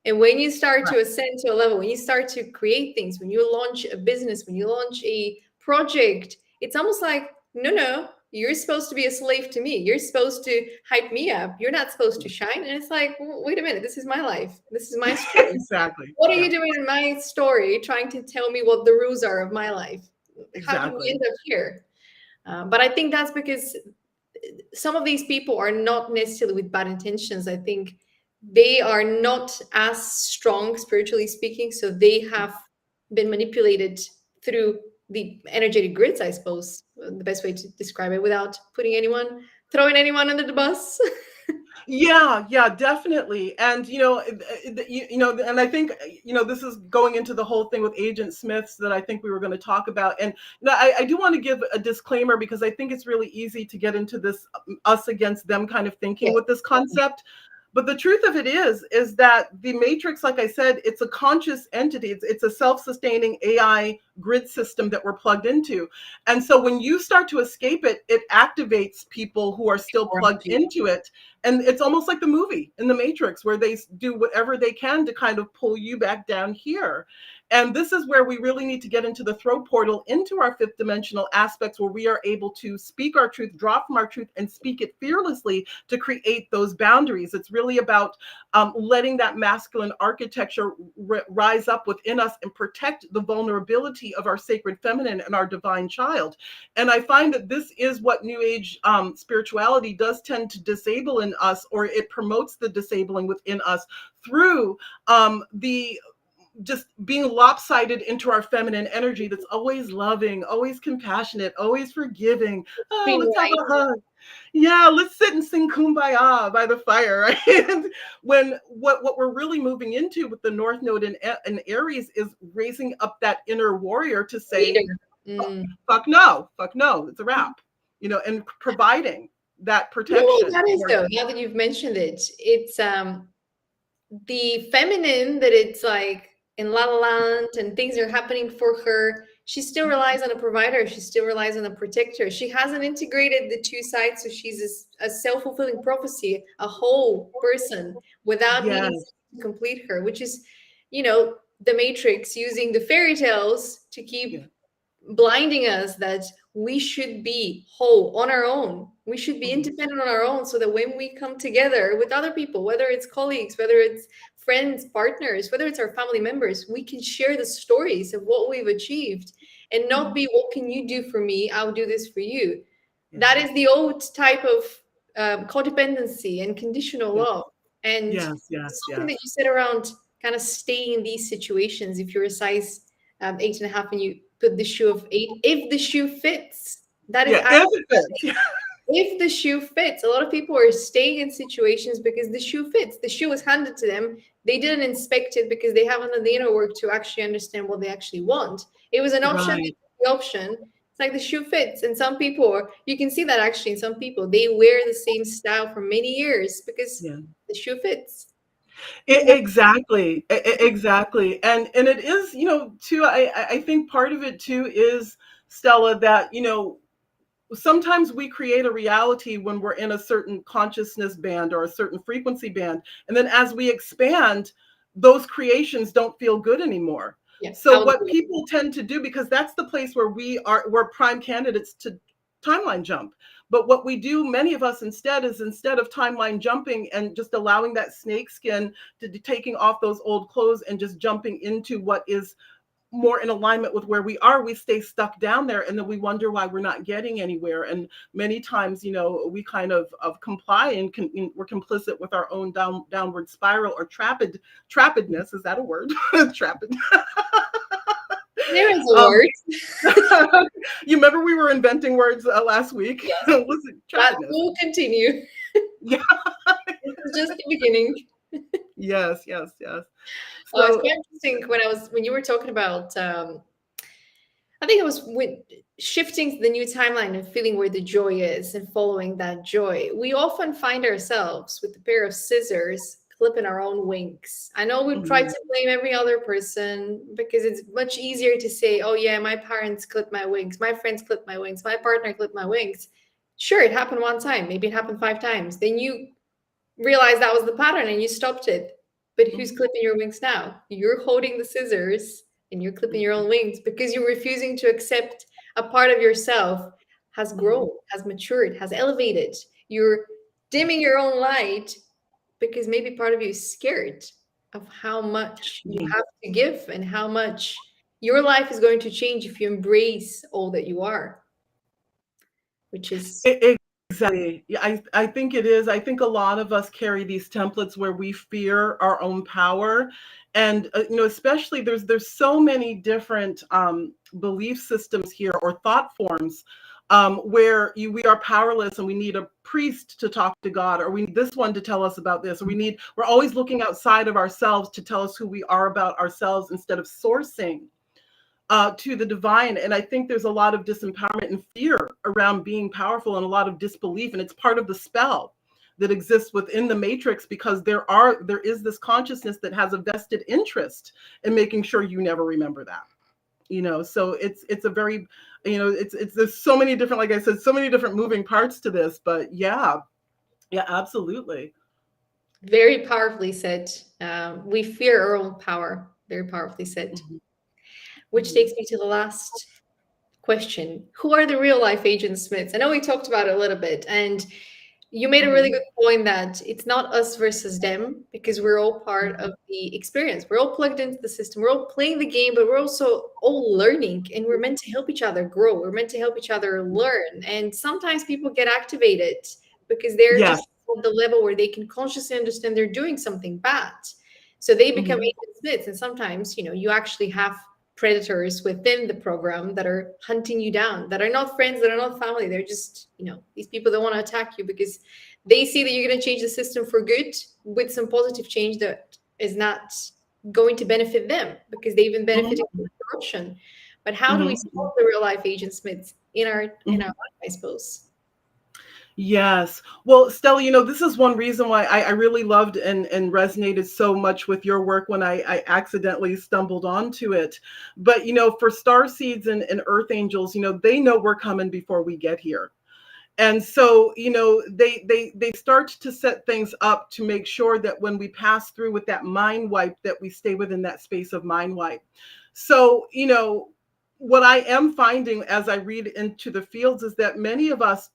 And when you start to ascend to a level, when you start to create things, when you launch a business, when you launch a project, it's almost like, no, you're supposed to be a slave to me. You're supposed to hype me up. You're not supposed to shine. And it's like, wait a minute, this is my life. This is my story. Exactly. What are you doing in my story, trying to tell me what the rules are of my life? How did we end up here? But I think that's because some of these people are not necessarily with bad intentions. I think they are not as strong, spiritually speaking. So they have been manipulated through the energetic grids, I suppose, the best way to describe it, without throwing anyone under the bus. Yeah, definitely. And, and I think, this is going into the whole thing with Agent Smiths that I think we were going to talk about. And I do want to give a disclaimer because I think it's really easy to get into this us against them kind of thinking with this concept. But the truth of it is that the matrix, like I said, it's a conscious entity. It's a self-sustaining AI grid system that we're plugged into. And so when you start to escape it, it activates people who are still plugged into it. And it's almost like the movie in the Matrix where they do whatever they can to kind of pull you back down here. And this is where we really need to get into the throat portal, into our fifth dimensional aspects where we are able to speak our truth, draw from our truth, and speak it fearlessly to create those boundaries. It's really about letting that masculine architecture rise up within us and protect the vulnerability of our sacred feminine and our divine child. And I find that this is what New Age spirituality does tend to disable in us, or it promotes the disabling within us through the just being lopsided into our feminine energy that's always loving, always compassionate, always forgiving. Oh, let's have a hug. Yeah, let's sit and sing Kumbaya by the fire, right? And when what we're really moving into with the North Node in Aries is raising up that inner warrior to say, fuck no, it's a wrap, and providing that protection. You know what that is, though, now that you've mentioned it, it's the feminine that it's like in La La Land and things are happening for her. She still relies on a provider. She still relies on a protector. She hasn't integrated the two sides. So she's a self-fulfilling prophecy, a whole person without needing to complete her, which is, the Matrix using the fairy tales to keep blinding us that we should be whole on our own. We should be independent on our own so that when we come together with other people, whether it's colleagues, whether it's friends, partners, whether it's our family members, we can share the stories of what we've achieved and not be, what can you do for me? I'll do this for you. That is the old type of codependency and conditional love. And something that you said around kind of staying in these situations, if you're a size 8.5 and you put the shoe of 8, if the shoe fits, that is if it fits. if the shoe fits. A lot of people are staying in situations because the shoe fits. The shoe was handed to them. They didn't inspect it because they haven't done the inner work to actually understand what they actually want. It was an option, Right. the option. It's like the shoe fits. And some people, you can see that actually in some people, they wear the same style for many years because Yeah. the shoe fits. Exactly. Exactly. And it is, too, I think part of it too is, Stella, that, sometimes we create a reality when we're in a certain consciousness band or a certain frequency band. And then as we expand, those creations don't feel good anymore. Yeah. So what people tend to do, because that's the place where we're prime candidates to timeline jump. But what we do, many of us instead, is instead of timeline jumping and just allowing that snake skin to taking off those old clothes and just jumping into what is more in alignment with where we are, we stay stuck down there, and then we wonder why we're not getting anywhere. And many times, we kind of comply and we're complicit with our own downward spiral or trappedness. Is that a word? Trapped. There is a word. You remember we were inventing words last week? Yes. Listen, That will continue. Yeah. This is just the beginning. Yes, yes, yes. Oh, it's So, quite interesting when you were talking about I think it was with shifting to the new timeline and feeling where the joy is and following that joy. We often find ourselves with a pair of scissors clipping our own wings. I know we try mhm, to blame every other person because it's much easier to say, oh, yeah, my parents clipped my wings, my friends clipped my wings, my partner clipped my wings. Sure, it happened one time, maybe it happened 5 times. Then you realize that was the pattern and you stopped it. But who's mhm, clipping your wings now? You're holding the scissors and you're clipping your own wings because you're refusing to accept a part of yourself has mhm, grown, has matured, has elevated. You're dimming your own light because maybe part of you is scared of how much you mhm. have to give and how much your life is going to change if you embrace all that you are, which is Exactly. Yeah, I think it is. I think a lot of us carry these templates where we fear our own power. And, especially there's so many different belief systems here or thought forms where we are powerless and we need a priest to talk to God, or we need this one to tell us about this, or we're always looking outside of ourselves to tell us who we are about ourselves instead of sourcing to the divine. And I think there's a lot of disempowerment and fear around being powerful and a lot of disbelief. And it's part of the spell that exists within the matrix because there is this consciousness that has a vested interest in making sure you never remember that. So it's a very, it's there's so many different, like I said, so many different moving parts to this, but yeah, absolutely. very powerfully said. We fear our own power. Very powerfully said. Mhm, Which mhm, takes me to the last question. Who are the real life agent Smiths? I know we talked about it a little bit, and you made a really mhm, good point that it's not us versus them because we're all part of mhm, the experience. We're all plugged into the system. We're all playing the game, but we're also all learning, and we're meant to help each other grow. We're meant to help each other learn. And sometimes people get activated because they're yes. just at the level where they can consciously understand they're doing something bad. So they become Mhm, agent Smiths. And sometimes, you actually have predators within the program that are hunting you down, that are not friends, that are not family. They're just, these people that want to attack you because they see that you're going to change the system for good with some positive change that is not going to benefit them because they've been mhm, benefiting from corruption. But how do we mhm, solve the real life agent Smiths in our mhm. life, I suppose? Yes. Well, Stella, this is one reason why I really loved and resonated so much with your work when I accidentally stumbled onto it. But, for starseeds and earth angels, they know we're coming before we get here. And so, they start to set things up to make sure that when we pass through with that mind wipe, that we stay within that space of mind wipe. So, what I am finding as I read into the fields is that many of us,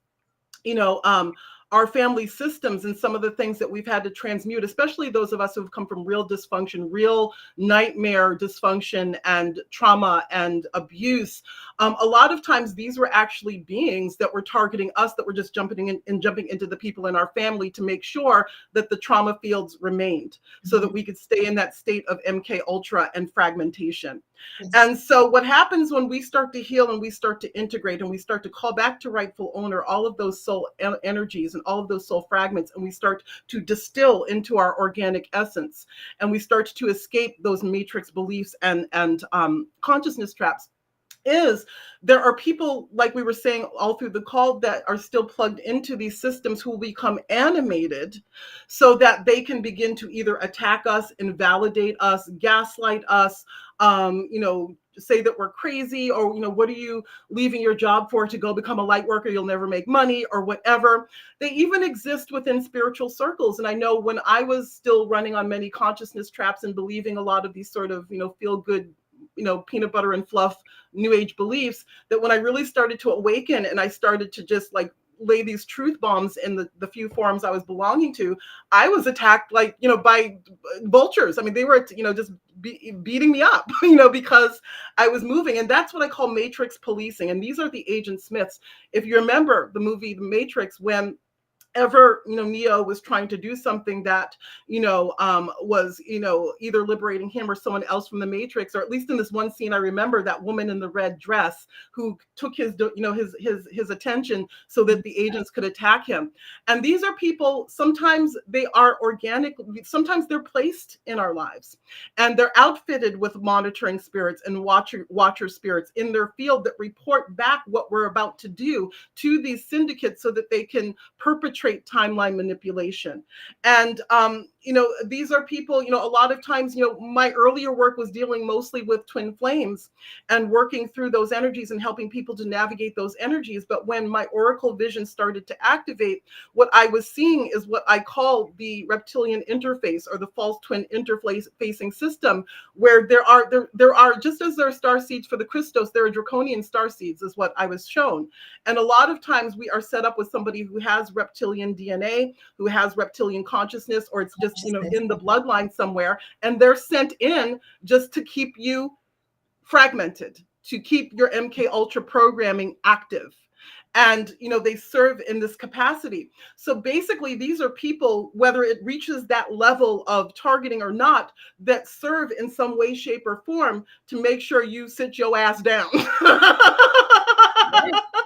you know, um, our family systems and some of the things that we've had to transmute, especially those of us who've come from real dysfunction, real nightmare dysfunction and trauma and abuse. A lot of times these were actually beings that were targeting us, that were just jumping in and jumping into the people in our family to make sure that the trauma fields remained so that we could stay in that state of MK Ultra and fragmentation. And so what happens when we start to heal and we start to integrate and we start to call back to rightful owner all of those soul energies and all of those soul fragments, and we start to distill into our organic essence, and we start to escape those matrix beliefs and consciousness traps, is there are people, like we were saying all through the call, that are still plugged into these systems who will become animated so that they can begin to either attack us, invalidate us, gaslight us, say that we're crazy, or, what are you leaving your job for to go become a light worker? You'll never make money, or whatever. They even exist within spiritual circles. And I know when I was still running on many consciousness traps and believing a lot of these sort of, feel good, peanut butter and fluff new age beliefs, that when I really started to awaken and I started to just like lay these truth bombs in the few forums I was belonging to, I was attacked by vultures. I mean, they were, just beating me up, because I was moving. And that's what I call matrix policing. And these are the Agent Smiths. If you remember the movie The Matrix, when Neo was trying to do something that, was, either liberating him or someone else from the Matrix, or at least in this one scene, I remember that woman in the red dress who took his attention so that the agents could attack him. And these are people, sometimes they are organic, sometimes they're placed in our lives, and they're outfitted with monitoring spirits and watcher spirits in their field that report back what we're about to do to these syndicates so that they can perpetrate timeline manipulation. And these are people, a lot of times, my earlier work was dealing mostly with twin flames and working through those energies and helping people to navigate those energies. But when my oracle vision started to activate, what I was seeing is what I call the reptilian interface, or the false twin interfacing system, where there are just as there are star seeds for the Christos, there are draconian star seeds, is what I was shown. And a lot of times we are set up with somebody who has reptilian DNA, who has reptilian consciousness, or it's just in the bloodline somewhere, and they're sent in just to keep you fragmented, to keep your MK Ultra programming active. And they serve in this capacity. So basically, these are people, whether it reaches that level of targeting or not, that serve in some way, shape, or form to make sure you sit your ass down.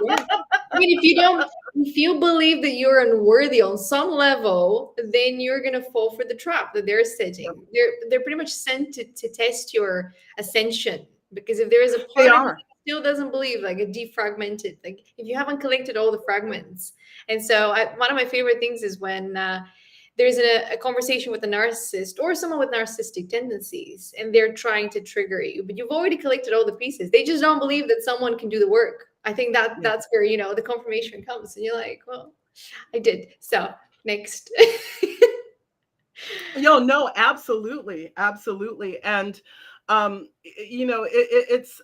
Yeah. I mean, if you believe that you're unworthy on some level, then you're gonna fall for the trap that they're setting. They're pretty much sent to test your ascension, because if there is a part of you that still doesn't believe, like a defragmented, like if you haven't collected all the fragments. And so one of my favorite things is when there's a conversation with a narcissist or someone with narcissistic tendencies, and they're trying to trigger you, but you've already collected all the pieces. They just don't believe that someone can do the work. I think that's where, the confirmation comes, and you're like, well, I did. So next. No, absolutely. Absolutely. And, it's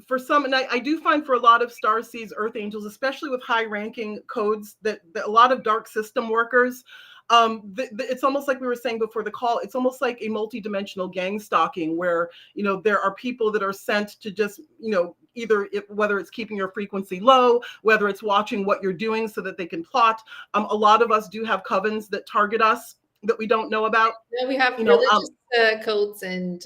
for some, and I do find for a lot of starseeds, earth angels, especially with high ranking codes, that a lot of dark system workers, it's almost like we were saying before the call, it's almost like a multidimensional gang stalking, where, there are people that are sent to just, either whether it's keeping your frequency low, whether it's watching what you're doing so that they can plot. A lot of us do have covens that target us that we don't know about. Yeah, we have religious codes and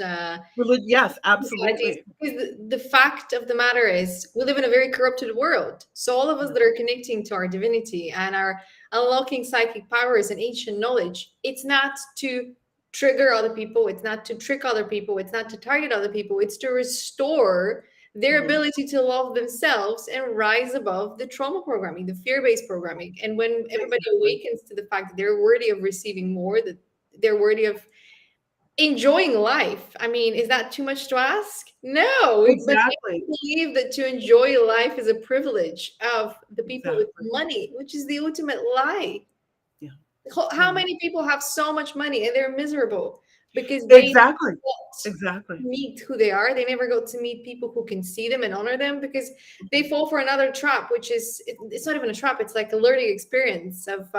yes, absolutely. Because the fact of the matter is, we live in a very corrupted world. So all of us that are connecting to our divinity and are unlocking psychic powers and ancient knowledge, it's not to trigger other people, it's not to trick other people, it's not to target other people, it's to restore their ability to love themselves and rise above the trauma programming, the fear-based programming. And when everybody awakens to the fact that they're worthy of receiving more, that they're worthy of enjoying life. I mean, is that too much to ask? No. Exactly. But I believe that to enjoy life is a privilege of the people with money, which is the ultimate lie. Yeah. How many people have so much money and they're miserable because they meet who they are. They never go to meet people who can see them and honor them, because they fall for another trap, which is, it's not even a trap. It's like a learning experience of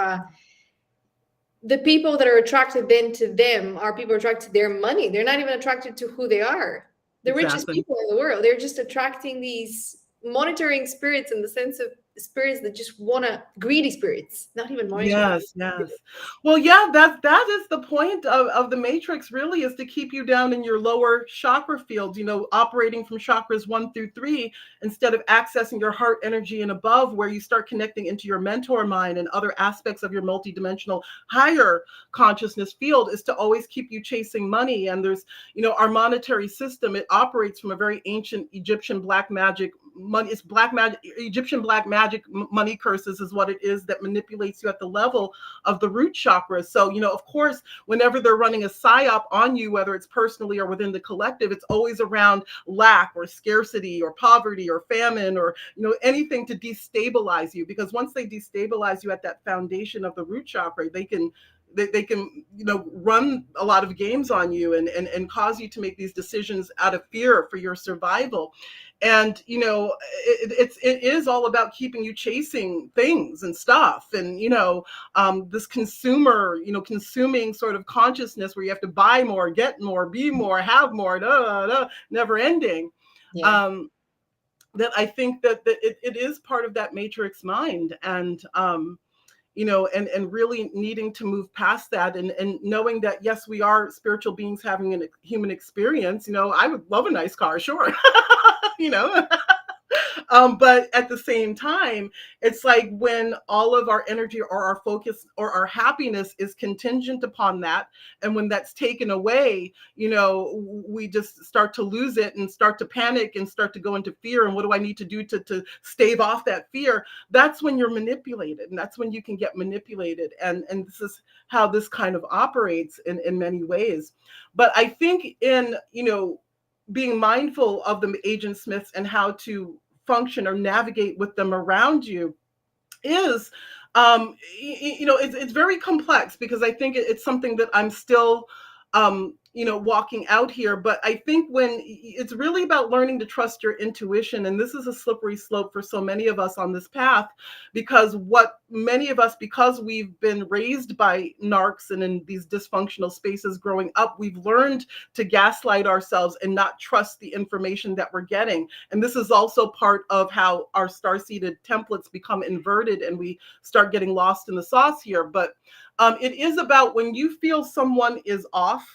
the people that are attracted then to them are people attracted to their money. They're not even attracted to who they are. The richest people in the world, they're just attracting these monitoring spirits in the sense of spirits that just want to, greedy spirits, not even monetary. Yes, yes. Well, yeah, that is the point of the matrix, really, is to keep you down in your lower chakra fields, operating from chakras 1 through 3, instead of accessing your heart energy and above, where you start connecting into your mentor mind and other aspects of your multidimensional higher consciousness field, is to always keep you chasing money. And there's, our monetary system, it operates from a very ancient Egyptian black magic money. It's black magic, Egyptian black magic money curses is what it is, that manipulates you at the level of the root chakra. So, of course, whenever they're running a psyop on you, whether it's personally or within the collective, it's always around lack or scarcity or poverty or famine, or, anything to destabilize you. Because once they destabilize you at that foundation of the root chakra, they can run a lot of games on you, and cause you to make these decisions out of fear for your survival. And it is all about keeping you chasing things and stuff, and this consuming sort of consciousness, where you have to buy more, get more, be more, have more, never ending. Yeah. That I think that it is part of that matrix mind. And and really needing to move past that, and knowing that, yes, we are spiritual beings having a human experience. I would love a nice car, sure. you know but at the same time, it's like, when all of our energy or our focus or our happiness is contingent upon that, and when that's taken away, we just start to lose it and start to panic and start to go into fear. And what do I need to do to stave off that fear? That's when you're manipulated, and that's when you can get manipulated. And this is how this kind of operates in many ways. But I think in being mindful of the agent smiths and how to function or navigate with them around you is, it's very complex, because I think it's something that I'm still walking out here. But I think when it's really about learning to trust your intuition, and this is a slippery slope for so many of us on this path, because because we've been raised by narcs and in these dysfunctional spaces growing up, we've learned to gaslight ourselves and not trust the information that we're getting. And this is also part of how our star-seeded templates become inverted, and we start getting lost in the sauce here. But it is about, when you feel someone is off,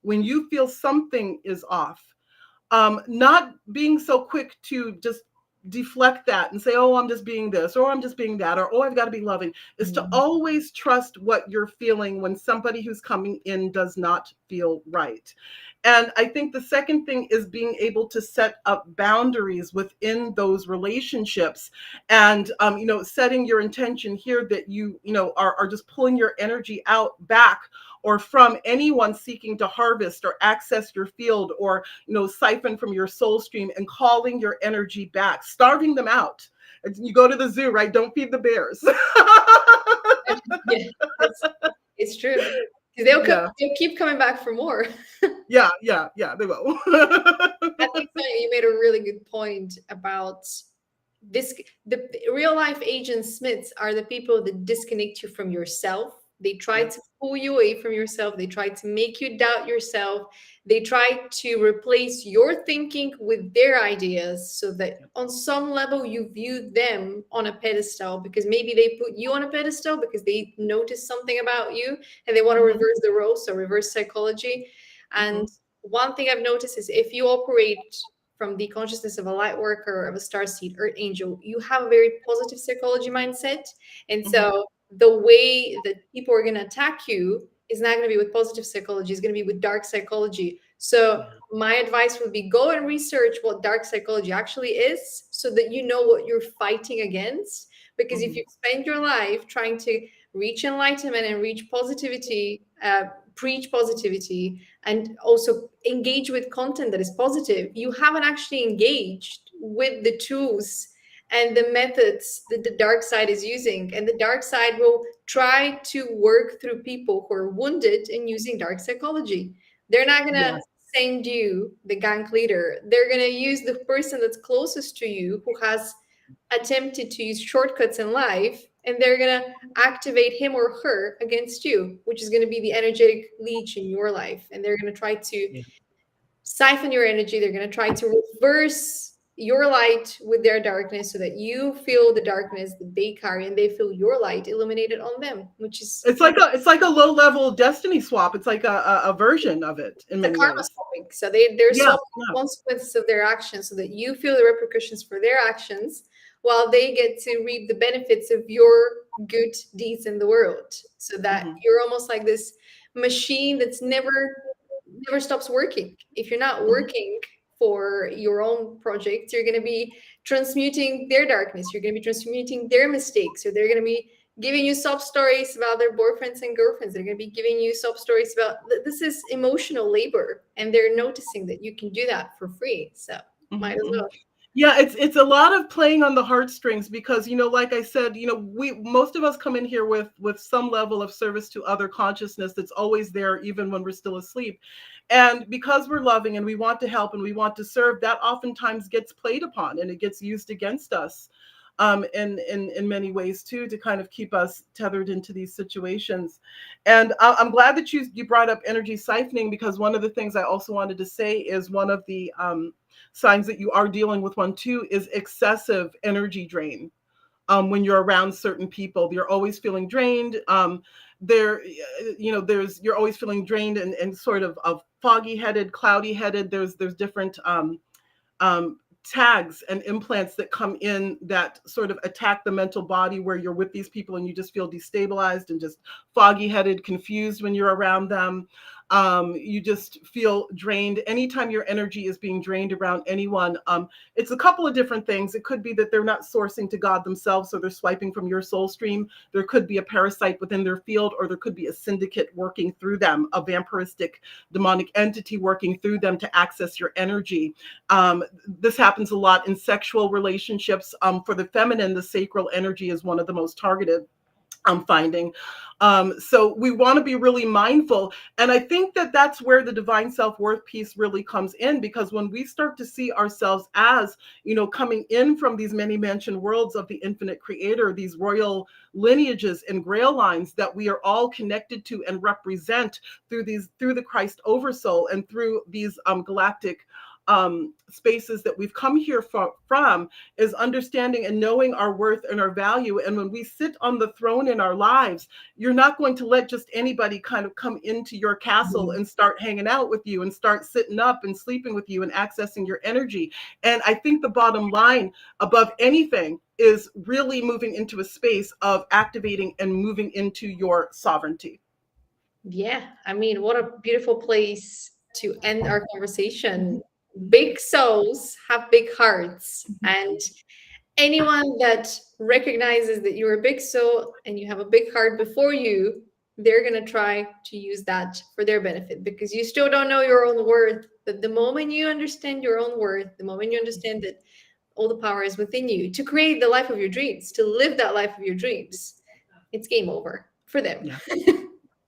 when you feel something is off, not being so quick to just deflect that and say, oh, I'm just being this, or I'm just being that, or, oh, I've got to be loving, is to always trust what you're feeling when somebody who's coming in does not feel right. And I think the second thing is being able to set up boundaries within those relationships, and setting your intention here that you are just pulling your energy out back, or from anyone seeking to harvest or access your field, or siphon from your soul stream, and calling your energy back, starving them out. You go to the zoo, right? Don't feed the bears. Yeah, it's true. Because Yeah. they'll keep coming back for more. Yeah, they will. I think you made a really good point about this. The real life agent smiths are the people that disconnect you from yourself. They try to pull you away from yourself. They try to make you doubt yourself. They try to replace your thinking with their ideas, so that on some level you view them on a pedestal, because maybe they put you on a pedestal because they notice something about you and they want to reverse the roles, so reverse psychology. And one thing I've noticed is, if you operate from the consciousness of a light worker, of a starseed, earth angel, you have a very positive psychology mindset. And so the way that people are going to attack you is not going to be with positive psychology, it's going to be with dark psychology. So my advice would be, go and research what dark psychology actually is, so that you know what you're fighting against. Because if you spend your life trying to reach enlightenment and reach positivity, preach positivity, and also engage with content that is positive, you haven't actually engaged with the tools and the methods that the dark side is using. And the dark side will try to work through people who are wounded and using dark psychology. They're not going to send you the gang leader. They're going to use the person that's closest to you, who has attempted to use shortcuts in life, and they're going to activate him or her against you, which is going to be the energetic leech in your life. And they're going to try to siphon your energy. They're going to try to reverse your light with their darkness so that you feel the darkness that they carry and they feel your light illuminated on them, which is it's like a low level destiny swap. It's like a version of it in the many karma ways. swapping. So they're Yeah, swapping the consequences of their actions so that you feel the repercussions for their actions while they get to reap the benefits of your good deeds in the world. So that yeah. you're almost like this machine that's never stops working. If you're not Mhm. working for your own project, you're going to be transmuting their darkness. You're going to be transmuting their mistakes, or they're going to be giving you sob stories about their boyfriends and girlfriends. They're going to be giving you sob stories about this is emotional labor, and they're noticing that you can do that for free. So might as Mhm. well. Yeah, it's a lot of playing on the heartstrings because, like I said, we most of us come in here with some level of service to other consciousness that's always there even when we're still asleep. And because we're loving and we want to help and we want to serve, that oftentimes gets played upon and it gets used against us in many ways too, to kind of keep us tethered into these situations. And I'm glad that you brought up energy siphoning, because one of the things I also wanted to say is one of the signs that you are dealing with one too is excessive energy drain. When you're around certain people, you're always feeling drained. You're always feeling drained and sort of foggy headed, cloudy headed. There's different um, tags and implants that come in that sort of attack the mental body, where you're with these people and you just feel destabilized and just foggy headed, confused when you're around them. You just feel drained. Anytime your energy is being drained around anyone, it's a couple of different things. It could be that they're not sourcing to God themselves, so they're swiping from your soul stream. There could be a parasite within their field, or there could be a syndicate working through them, a vampiristic demonic entity working through them to access your energy. This happens a lot in sexual relationships. For the feminine, the sacral energy is one of the most targeted, I'm finding. So we want to be really mindful. And I think that that's where the divine self-worth piece really comes in, because when we start to see ourselves as, coming in from these many mansion worlds of the infinite creator, these royal lineages and grail lines that we are all connected to and represent through the Christ oversoul and through these galactic spaces that we've come here from, is understanding and knowing our worth and our value. And when we sit on the throne in our lives, you're not going to let just anybody kind of come into your castle and start hanging out with you and start sitting up and sleeping with you and accessing your energy. And I think the bottom line above anything is really moving into a space of activating and moving into your sovereignty. Yeah, I mean, what a beautiful place to end our conversation. Big souls have big hearts, and anyone that recognizes that you're a big soul and you have a big heart before you, they're going to try to use that for their benefit, because you still don't know your own worth. But the moment you understand your own worth, the moment you understand that all the power is within you to create the life of your dreams, to live that life of your dreams, it's game over for them. Yeah,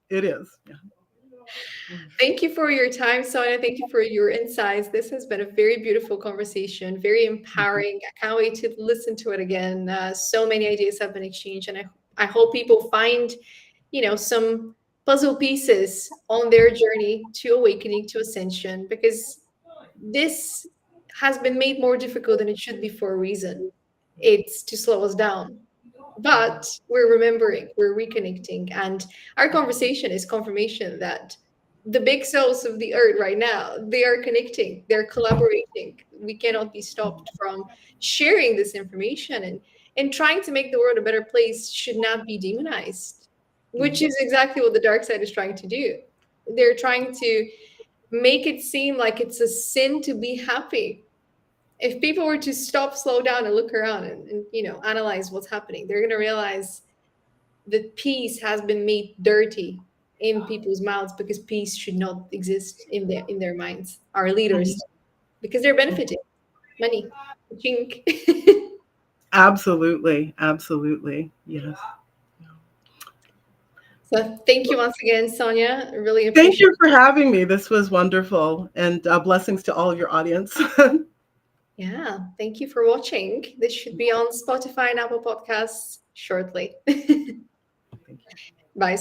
it is. Yeah. Thank you for your time, Sonja. Thank you for your insights. This has been a very beautiful conversation, very empowering. I can't wait to listen to it again. So many ideas have been exchanged, and I hope people find, some puzzle pieces on their journey to awakening, to ascension, because this has been made more difficult than it should be for a reason. It's to slow us down. But we're remembering, we're reconnecting, and our conversation is confirmation that the big souls of the earth right now, they are connecting, they're collaborating. We cannot be stopped from sharing this information, and trying to make the world a better place should not be demonized, which is exactly what the dark side is trying to do. They're trying to make it seem like it's a sin to be happy. If people were to stop, slow down, and look around and analyze what's happening, they're going to realize that peace has been made dirty in people's mouths, because peace should not exist in their minds. Our leaders, because they're benefiting money, chink. Absolutely. Absolutely. Yes. So thank you once again, Sonja. I really Thank appreciate you for having me. This was wonderful. And blessings to all of your audience. Yeah, thank you for watching. This should be on Spotify and Apple Podcasts shortly. Thank you. Bye.